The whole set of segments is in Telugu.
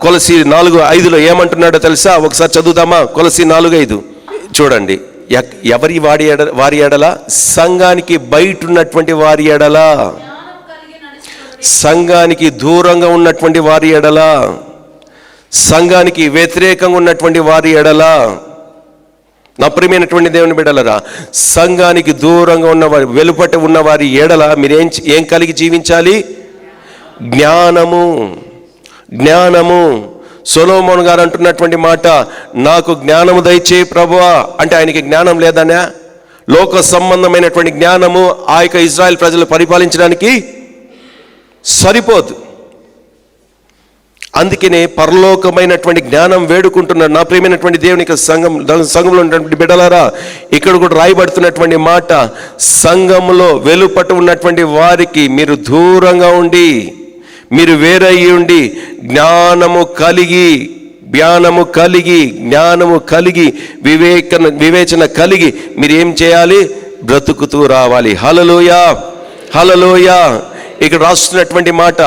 కొలసి 4:5 ఏమంటున్నాడో తెలుసా? ఒకసారి చదువుదామా? కొలసి 4:5 చూడండి. ఎవరి వారి ఎడల? సంఘానికి బయట ఉన్నటువంటి వారి ఎడల, సంఘానికి దూరంగా ఉన్నటువంటి వారి ఎడల, సంఘానికి వ్యతిరేకంగా ఉన్నటువంటి వారి ఎడల. నా ప్రియమైనటువంటి దేవుని బిడ్డలరా, సంఘానికి దూరంగా ఉన్నవారి, వెలుపట ఉన్నవారి ఎడల మీరు ఏం కలిగి జీవించాలి? జ్ఞానము. జ్ఞానము. సొలొమోను గారు అంటున్నటువంటి మాట, నాకు జ్ఞానము దయచేయి ప్రభువా అంటే ఆయనకి జ్ఞానం లేదనే? లోక సంబంధమైనటువంటి జ్ఞానము ఆ యొక్క ఇజ్రాయెల్ ప్రజలు పరిపాలించడానికి సరిపోదు. అందుకనే పరలోకమైనటువంటి జ్ఞానం వేడుకుంటున్నాడు. నా ప్రియమైనటువంటి దేవుని సంఘంలో ఉన్నటువంటి బిడ్డలారా, ఇక్కడ కూడా రాయబడుతున్నటువంటి మాట, సంఘంలో వెలుపట ఉన్నటువంటి వారికి మీరు దూరంగా ఉండి, మీరు వేరయ్యి ఉండి, జ్ఞానము కలిగి వివేచన కలిగి మీరు ఏం చేయాలి? బ్రతుకుతూ రావాలి. హల్లెలూయా, హల్లెలూయా. ఇక్కడ రాస్తున్నటువంటి మాట,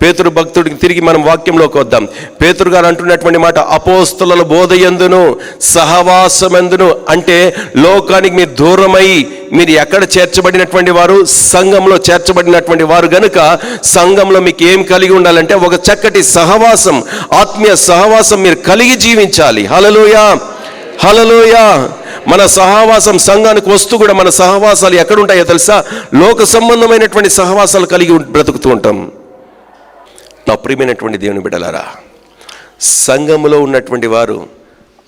పేతురు భక్తుడికి తిరిగి మనం వాక్యంలోకి వద్దాం. పేతురు గారు అంటున్నటువంటి మాట, అపోస్తలుల బోధయందును సహవాసమందును అంటే లోకానికి మీరు దూరమై మీరు ఎక్కడ చేర్చబడినటువంటి వారు? సంఘంలో చేర్చబడినటువంటి వారు గనుక సంఘంలో మీకు ఏం కలిగి ఉండాలంటే ఒక చక్కటి సహవాసం, ఆత్మీయ సహవాసం మీరు కలిగి జీవించాలి. హల్లెలూయా, హల్లెలూయా. మన సహవాసం సంఘానికి వస్తూ కూడా మన సహవాసాలు ఎక్కడుంటాయో తెలుసా? లోక సంబంధమైనటువంటి సహవాసాలు కలిగి బ్రతుకుతూ ఉంటాం. నా ప్రియమైనటువంటి దేవుని బిడ్డలారా, సంఘములో ఉన్నటువంటి వారు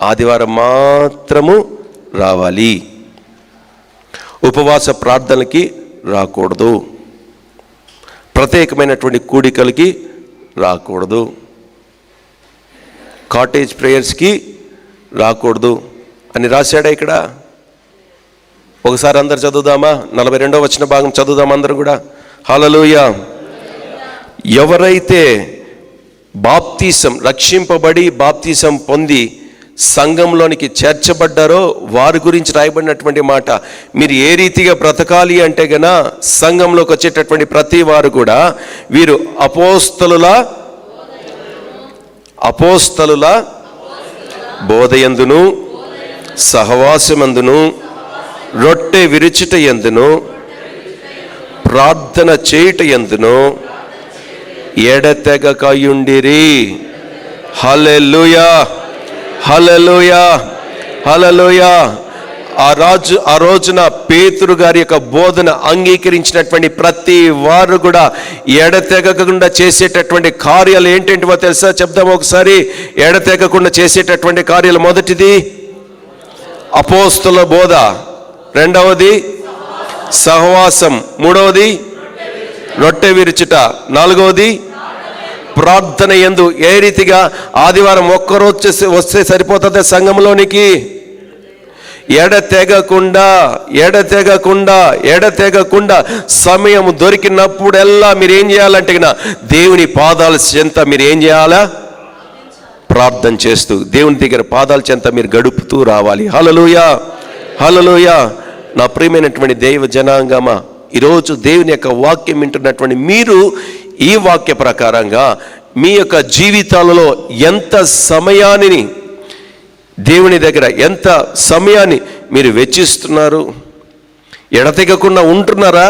ఆదివారం మాత్రము రావాలి. ఉపవాస ప్రార్థనలకి రాకూడదు, ప్రత్యేకమైనటువంటి కూడికలకి రాకూడదు, కాటేజ్ ప్రేయర్స్కి రాకూడదు అని రాశాడా ఇక్కడ? ఒకసారి అందరు చదువుదామా? 42వ వచన భాగం చదువుదాం అందరం కూడా. హల్లెలూయా. ఎవరైతే రక్షింపబడి బాప్తీసం పొంది సంఘంలోనికి చేర్చబడ్డారో వారి గురించి రాయబడినటువంటి మాట, మీరు ఏ రీతిగా బ్రతకాలి అంటే గన సంఘంలోకి వచ్చేటటువంటి ప్రతి వారు కూడా వీరు అపోస్తలుల బోధయందును సహవాసమందును రొట్టె విరుచుట యందును ప్రార్థన చేయుట యందును ఎడతెగకయుండిరి. హల్లెలూయా, హల్లెలూయా, హల్లెలూయా. ఆ రోజున పేతురు గారి యొక్క బోధన అంగీకరించినటువంటి ప్రతి వారు కూడా ఎడతెగకుండా చేసేటటువంటి కార్యాలు ఏంటంటివో తెలుసా? చెప్దాం ఒకసారి. ఎడతెగకుండా చేసేటటువంటి కార్యాలు, మొదటిది అపోస్తలుల బోధ, రెండవది సహవాసం, మూడవది రొట్టె విరుచుట, నాలుగవది ప్రార్థన యందు. ఏ రీతిగా? ఆదివారం ఒక్కరోజు వస్తే సరిపోతుంది సంఘంలోనికి? ఎడతెగకుండా సమయం దొరికినప్పుడల్లా మీరు ఏం చేయాలంటే దేవుని పాదాల చెంత మీరు ఏం చేయాలా? ప్రార్థన చేస్తూ దేవుని దగ్గర పాదాల చెంత మీరు గడుపుతూ రావాలి. హల్లెలూయా, హల్లెలూయా. నా ప్రియమైనటువంటి దైవ జనాంగమా, ఈరోజు దేవుని యొక్క వాక్యం వింటున్నటువంటి మీరు ఈ వాక్య ప్రకారంగా మీ యొక్క జీవితాలలో ఎంత సమయాన్ని, దేవుని దగ్గర ఎంత సమయాన్ని మీరు వెచ్చిస్తున్నారు? ఎడతెగకుండా ఉంటున్నారా?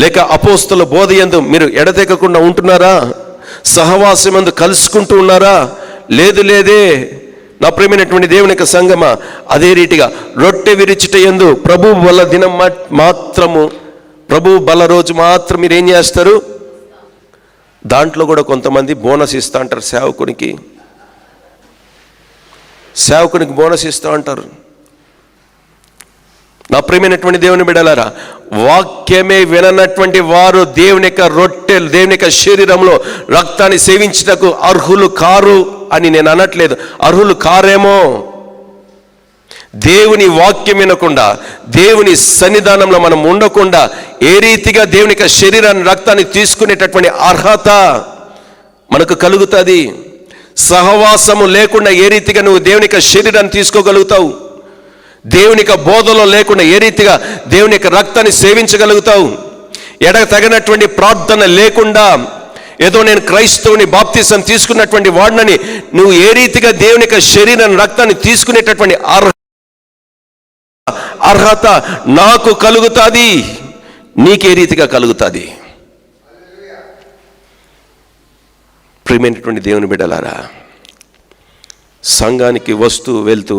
లేక అపోస్తలుల బోధయందు మీరు ఎడతెగకుండా ఉంటున్నారా? సహవాసమందు కలుసుకుంటూ ఉన్నారా? లేదే. నా ప్రియమైనటువంటి దేవుని యొక్క సంగమా, అదే రీతిగా రొట్టె విరుచుట యందు ప్రభు బల దినం మాత్రము, ప్రభు బల రోజు మాత్రం మీరు ఏం చేస్తారు? దాంట్లో కూడా కొంతమంది బోనస్ ఇస్తూ అంటారు. సేవకునికి బోనస్ ఇస్తూ అంటారు. నా ప్రియమైనటువంటి దేవుని బిడ్డలారా, వాక్యమే విననటువంటి వారు దేవుని యొక్క రొట్టెలు, దేవుని యొక్క శరీరంలో రక్తాన్ని సేవించుటకు అర్హులు కారు అని నేను అనట్లేదు. అర్హులు కారేమో. దేవుని వాక్యం వినకుండా, దేవుని సన్నిధానంలో మనం ఉండకుండా ఏ రీతిగా దేవుని యొక్క శరీరాన్ని, రక్తాన్ని తీసుకునేటటువంటి అర్హత మనకు కలుగుతుంది? సహవాసము లేకుండా ఏ రీతిగా నువ్వు దేవుని యొక్క శరీరాన్ని తీసుకోగలుగుతావు? దేవుని యొక్క బోధలో లేకుండా ఏ రీతిగా దేవుని యొక్క రక్తాన్ని సేవించగలుగుతావు? తగినటువంటి ప్రార్థన లేకుండా, ఏదో నేను క్రైస్తవుని బాప్తిసం తీసుకున్నటువంటి వాడినని నువ్వు ఏ రీతిగా దేవుని యొక్క శరీరాన్ని రక్తాన్ని తీసుకునేటటువంటి అర్హత నాకు కలుగుతుంది, నీకే రీతిగా కలుగుతుంది? ప్రియమైనటువంటి దేవుని బిడ్డలారా, సంఘానికి వస్తూ వెళ్తూ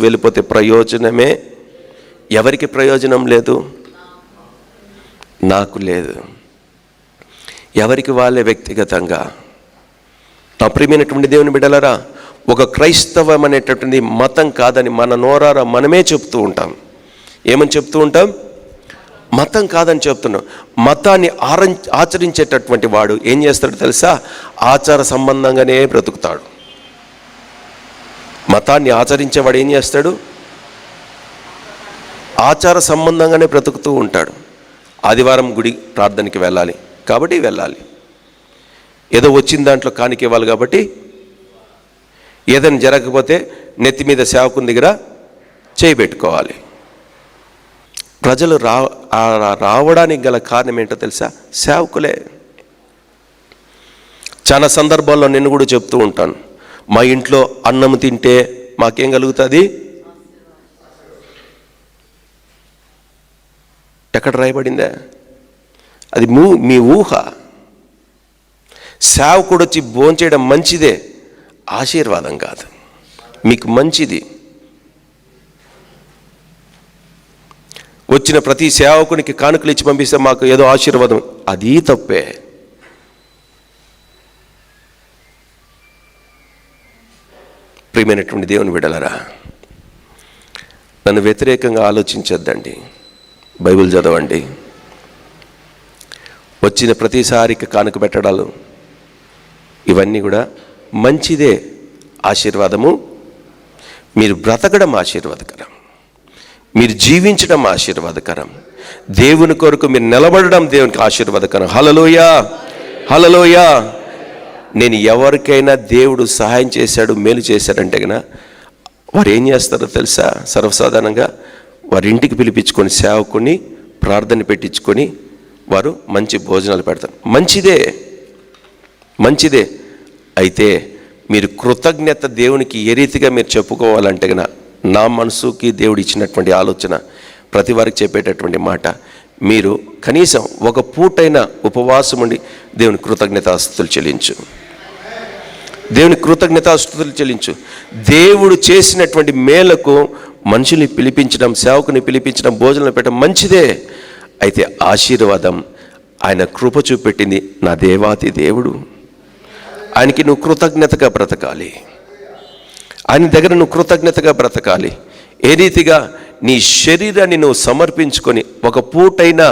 వెళ్ళిపోతే ప్రయోజనమే. ఎవరికి ప్రయోజనం లేదు? నాకు లేదు. ఎవరికి వాళ్ళే వ్యక్తిగతంగా. నా ప్రియమైనటువంటి దేవుని బిడ్డలారా, ఒక క్రైస్తవం అనేటటువంటి మతం కాదని మన నోరారా మనమే చెప్తూ ఉంటాం. ఏమని చెప్తూ ఉంటాం? మతం కాదని చెప్తున్నాం. మతాన్ని ఆచరించేటటువంటి వాడు ఏం చేస్తాడు తెలుసా? ఆచార సంబంధంగానే బ్రతుకుతాడు. మతాన్ని ఆచరించేవాడు ఏం చేస్తాడు? ఆచార సంబంధంగానే బ్రతుకుతూ ఉంటాడు. ఆదివారం గుడి ప్రార్థనకి వెళ్ళాలి కాబట్టి వెళ్ళాలి, ఏదో వచ్చిన దాంట్లో కానుక ఇవ్వాలి కాబట్టి, ఏదైనా జరగకపోతే నెత్తి మీద సేవకుని దగ్గర చేయి పెట్టుకోవాలి. ప్రజలు రావడానికి గల కారణం ఏంటో తెలుసా? సేవకులే. చాలా సందర్భాల్లో నేను కూడా చెప్తూ ఉంటాను, మా ఇంట్లో అన్నం తింటే మాకేం కలుగుతుంది? ఎక్కడ రాయబడిందా? అది మీ ఊహ. సేవకుడు వచ్చి భోంచేయడం మంచిదే, ఆశీర్వాదం కాదు, మీకు మంచిది. వచ్చిన ప్రతి సేవకునికి కానుకలు ఇచ్చి పంపిస్తే మాకు ఏదో ఆశీర్వాదం, అది తప్పే. ప్రియమైనటువంటి దేవుని బిడ్డలారా, నన్ను వ్యతిరేకంగా ఆలోచించొద్దండి. బైబిల్ చదవండి. వచ్చిన ప్రతిసారికి కానుక పెట్టడాలు ఇవన్నీ కూడా మంచిదే, ఆశీర్వాదము. మీరు బ్రతకడం ఆశీర్వాదకరం, మీరు జీవించడం ఆశీర్వాదకరం, దేవుని కొరకు మీరు నిలబడడం దేవునికి ఆశీర్వాదకరం. హల్లెలూయా, హల్లెలూయా. నేను ఎవరికైనా దేవుడు సహాయం చేశాడు, మేలు చేశాడంటే కనుక వారు ఏం చేస్తారో తెలుసా? సర్వసాధారణంగా వారి ఇంటికి పిలిపించుకొని సేవకుని ప్రార్థన పెట్టించుకొని వారు మంచి భోజనాలు పెడతారు. మంచిదే. అయితే మీరు కృతజ్ఞత దేవునికి ఏ రీతిగా మీరు చెప్పుకోవాలంటే కనుక, నా మనసుకి దేవుడు ఇచ్చినటువంటి ఆలోచన, ప్రతి వారికి చెప్పేటటువంటి మాట, మీరు కనీసం ఒక పూటైన ఉపవాసం ఉండి దేవుని కృతజ్ఞతాస్తుతులు చెల్లించు. దేవుడు చేసినటువంటి మేలకు మనుషుల్ని పిలిపించడం, సేవకుని పిలిపించడం, భోజనం పెట్టడం మంచిదే. అయితే ఆశీర్వాదం ఆయన కృప చూపెట్టింది నా దేవాతి దేవుడు. ఆయనకి నువ్వు కృతజ్ఞతగా బ్రతకాలి, ఆయన దగ్గర నువ్వు కృతజ్ఞతగా బ్రతకాలి. ఏ రీతిగా? నీ శరీరాన్ని నువ్వు సమర్పించుకొని ఒక పూటైన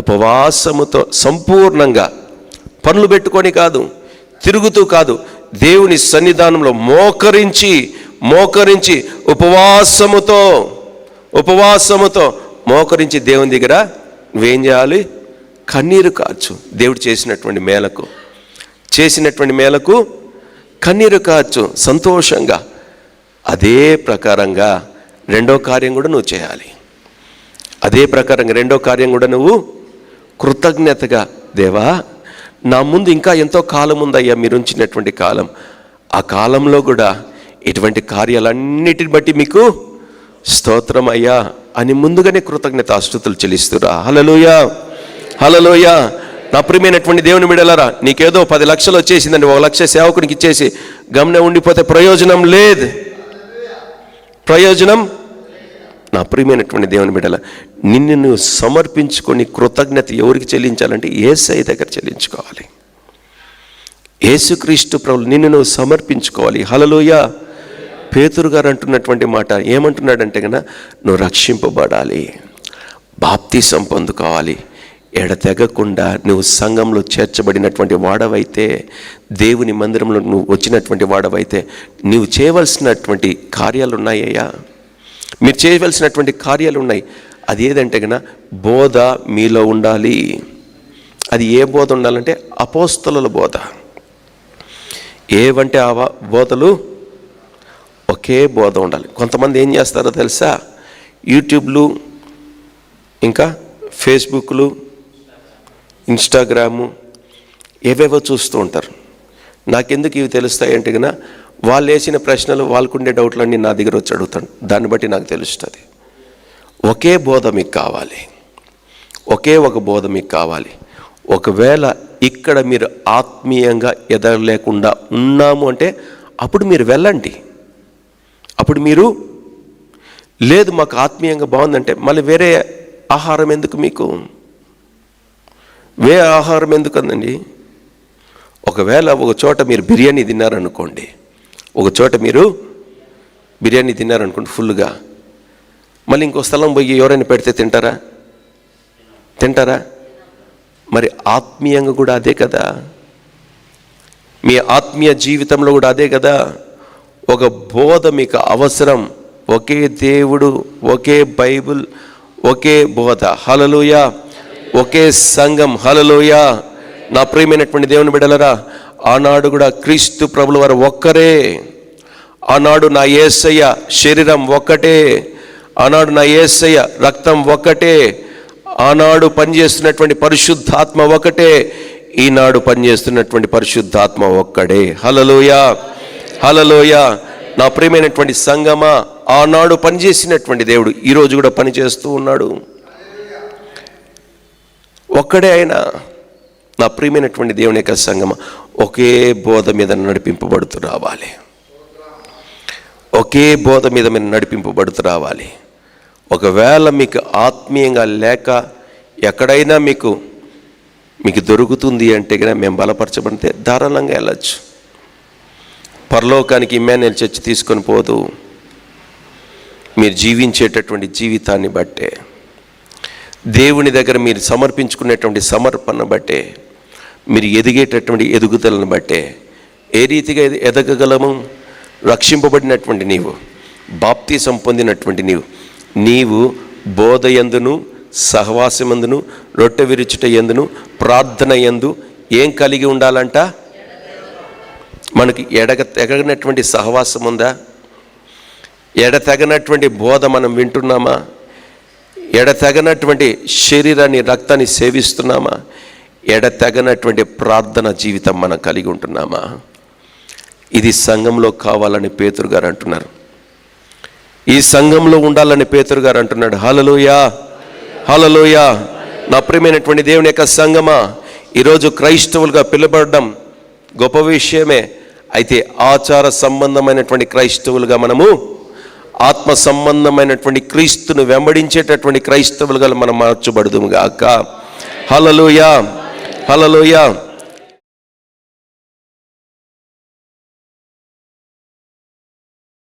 ఉపవాసముతో సంపూర్ణంగా, పనులు పెట్టుకొని కాదు, తిరుగుతూ కాదు, దేవుని సన్నిధానంలో మోకరించి ఉపవాసముతో మోకరించి దేవుని దగ్గర నువ్వేం చేయాలి? కన్నీరు కార్చు. దేవుడు చేసినటువంటి మేలకు కన్నీరు కార్చు సంతోషంగా. అదే ప్రకారంగా రెండో కార్యం కూడా నువ్వు చేయాలి. నువ్వు కృతజ్ఞతగా, దేవా నా ముందు ఇంకా ఎంతో కాలం ఉందయ్యా, మీరు ఉంచినటువంటి కాలం, ఆ కాలంలో కూడా ఇటువంటి కార్యాలన్నిటిని బట్టి మీకు స్తోత్రం అయ్యా అని ముందుగానే కృతజ్ఞతాస్తుతులు చెల్లిస్తురా. హల్లెలూయా, హల్లెలూయా. నా ప్రియమైనటువంటి దేవుని బిడ్డలారా, నీకేదో 10 లక్షలు వచ్చేసిందండి, 1 లక్ష సేవకునికి ఇచ్చేసి గమనే ఉండిపోతే ప్రయోజనం లేదు. నా ప్రియమైనటువంటి దేవుని బిడ్డల, నిన్ను నువ్వు సమర్పించుకొని కృతజ్ఞత ఎవరికి చెల్లించాలంటే యేసయ్య దగ్గర చెల్లించుకోవాలి. యేసుక్రీస్తు ప్రభువు నిన్ను నువ్వు సమర్పించుకోవాలి. హల్లెలూయా. పేతురు గారు అంటున్నటువంటి మాట ఏమంటున్నాడంటే కనుక, నువ్వు రక్షింపబడాలి, బాప్తిసం పొందుకోవాలి, ఎడతెగకుండా నువ్వు సంఘంలో చేర్చబడినటువంటి వాడవైతే, దేవుని మందిరంలో నువ్వు వచ్చినటువంటి వాడవైతే, నువ్వు చేయవలసినటువంటి కార్యాలు ఉన్నాయ్యా, మీరు చేయవలసినటువంటి కార్యాలు ఉన్నాయి. అది ఏదంటే కనుక బోధ మీలో ఉండాలి. అది ఏ బోధ ఉండాలంటే అపోస్తలుల బోధ. ఏవంటే ఆ బోధలు ఒకే బోధ ఉండాలి. కొంతమంది ఏం చేస్తారో తెలుసా? యూట్యూబ్లు, ఇంకా ఫేస్బుక్లు, ఇన్స్టాగ్రాము, ఏవేవో చూస్తూ ఉంటారు. నాకెందుకు ఇవి తెలుస్తాయి అంటే కన్నా వాళ్ళు వేసిన ప్రశ్నలు, వాళ్ళకుండే డౌట్లన్నీ నా దగ్గర వచ్చి అడుగుతాను. దాన్ని బట్టి నాకు తెలుస్తుంది. ఒకే బోధ మీకు కావాలి, ఒకే ఒక బోధ మీకు కావాలి. ఒకవేళ ఇక్కడ మీరు ఆత్మీయంగా ఎదగలేకుండా ఉన్నాము అంటే అప్పుడు మీరు వెళ్ళండి. అప్పుడు మీరు లేదు మాకు ఆత్మీయంగా బాగుందంటే మళ్ళీ వేరే ఆహారం ఎందుకు, మీకు వేరే ఆహారం ఎందుకు అందండి? ఒకవేళ ఒక చోట మీరు బిర్యానీ తిన్నారనుకోండి, ఒక చోట మీరు బిర్యానీ తిన్నారనుకోండి ఫుల్గా, మళ్ళీ ఇంకో స్థలం పోయి ఎవరైనా పెడితే తింటారా? మరి ఆత్మీయంగా కూడా అదే కదా, మీ ఆత్మీయ జీవితంలో కూడా అదే కదా. ఒక బోధ మీకు అవసరం. ఒకే దేవుడు, ఒకే బైబిల్, ఒకే బోధ. హల్లెలూయా. ఒకే సంఘం. హల్లెలూయా. నా ప్రియమైనటువంటి దేవుని బిడ్డలారా, ఆనాడు కూడా క్రీస్తు ప్రభుల వారు ఒక్కరే. ఆనాడు నా యేసయ్య శరీరం ఒక్కటే, ఆనాడు నా యేసయ్య రక్తం ఒక్కటే, ఆనాడు పనిచేస్తున్నటువంటి పరిశుద్ధాత్మ ఒకటే, ఈనాడు పనిచేస్తున్నటువంటి పరిశుద్ధాత్మ ఒక్కడే. హల్లెలూయా. హల్లెలూయా. నా ప్రియమైనటువంటి సంగమా, ఆనాడు పనిచేసినటువంటి దేవుడు ఈరోజు కూడా పనిచేస్తూ ఉన్నాడు. ఒక్కడే ఆయన. నా ప్రియమైనటువంటి దేవుని యొక్క సంగమా, ఒకే బోధ మీద నడిపింపబడుతూ రావాలి. ఒకే బోధ మీద మీరు నడిపింపబడుతూ రావాలి. ఒకవేళ మీకు ఆత్మీయంగా లేక ఎక్కడైనా మీకు దొరుకుతుంది అంటే కనుక మేము బలపరచబడితే ధారాళంగా వెళ్ళచ్చు. పరలోకానికి ఇమ్మానుయేల్ చర్చ్ తీసుకొని పోదు. మీరు జీవించేటటువంటి జీవితాన్ని బట్టే, దేవుని దగ్గర మీరు సమర్పించుకునేటువంటి సమర్పణ బట్టే, మీరు ఎదిగేటటువంటి ఎదుగుదలను బట్టే ఏ రీతిగా ఎదగగలము. రక్షింపబడినటువంటి నీవు, బాప్తీసం పొందినటువంటి నీవు బోధ యందును, సహవాసమందును, రొట్టె విరుచుట యందును, ప్రార్థన యందు ఏం కలిగి ఉండాలంట? మనకి తెగనటువంటి సహవాసం ఉందా? ఎడతెగనటువంటి బోధ మనం వింటున్నామా? ఎడతెగనటువంటి శరీరాన్ని, రక్తాన్ని సేవిస్తున్నామా? ఎడతెగనటువంటి ప్రార్థన జీవితం మనం కలిగి ఉంటున్నామా? ఇది సంఘంలో కావాలని పేతురు గారు అంటున్నారు. ఈ సంఘంలో ఉండాలని పేతురు గారు అంటున్నాడు. హల్లెలూయా. హల్లెలూయా. నా ప్రియమైనటువంటి దేవుని యొక్క సంఘమా, ఈరోజు క్రైస్తవులుగా పిలువబడడం గొప్ప విషయమే. అయితే ఆచార సంబంధమైనటువంటి క్రైస్తవులుగా మనము ఆత్మ సంబంధమైనటువంటి క్రీస్తును వెంబడించేటటువంటి క్రైస్తవులుగా మనం మార్చబడుదుము గాక. హల్లెలూయా. హల్లెలూయా.